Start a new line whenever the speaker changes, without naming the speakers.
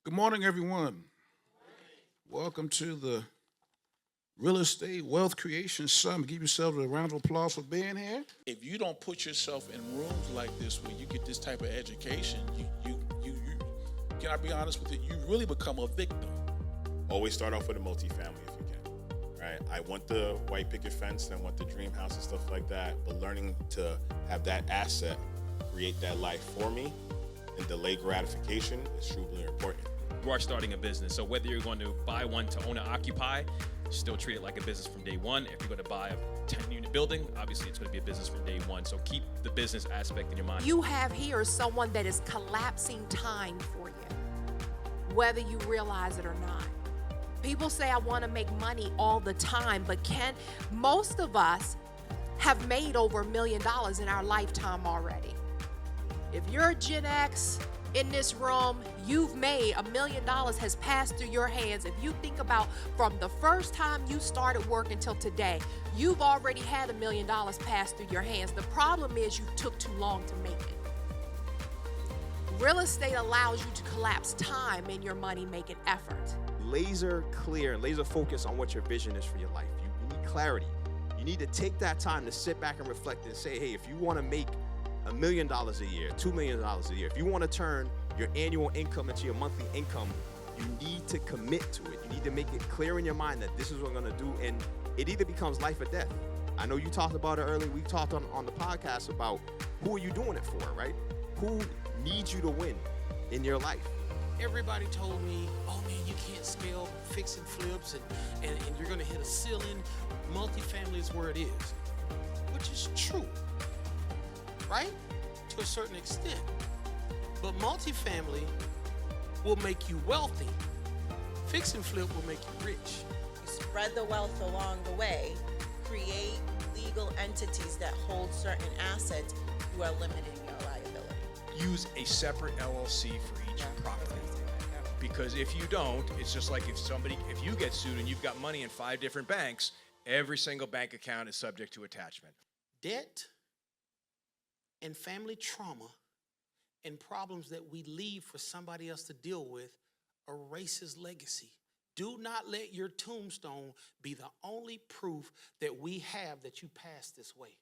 Good morning, everyone. Welcome to the Real Estate Wealth Creation Summit. Give yourself a round of applause for being here. If you don't put yourself in rooms like this where you get this type of education, you can I be honest with you? You really become a victim.
Always start off with a multifamily if you can, right? I want the white picket fence, I want the dream house and stuff like that, but learning to have that asset create that life for me and delay gratification is truly important.
You are starting a business, so whether you're going to buy one to own and occupy, still treat it like a business from day one. If you're going to buy a 10-unit building, obviously it's going to be a business from day one, so keep the business aspect in your mind.
You have here someone that is collapsing time for you, whether you realize it or not. People say, I want to make money all the time, but most of us have made over $1 million in our lifetime already. If you're a Gen X in this room, you've made $1 million has passed through your hands. If you think about from the first time you started work until today, you've already had $1 million pass through your hands. The problem is you took too long to make it. Real estate allows you to collapse time in your money-making effort.
Laser clear and laser focus on what your vision is for your life. You need clarity. You need to take that time to sit back and reflect and say, hey, if you want to make $1 million a year, $2 million a year, if you want to turn your annual income into your monthly income, you need to commit to it. You need to make it clear in your mind that this is what I'm going to do, and it either becomes life or death. I know you talked about it earlier. We talked on the podcast about who are you doing it for, right? Who needs you to win in your life?
Everybody told me, oh man, you can't scale fix and flips and you're gonna hit a ceiling. Multifamily is where it is, which is true, right? To a certain extent. But multifamily will make you wealthy. Fix and flip will make you rich.
You spread the wealth along the way, create legal entities that hold certain assets, you are limiting your liability.
Use a separate LLC for each property. Because if you don't, it's just like if you get sued and you've got money in 5 different banks, every single bank account is subject to attachment.
Debt and family trauma and problems that we leave for somebody else to deal with erases legacy. Do not let your tombstone be the only proof that we have that you passed this way.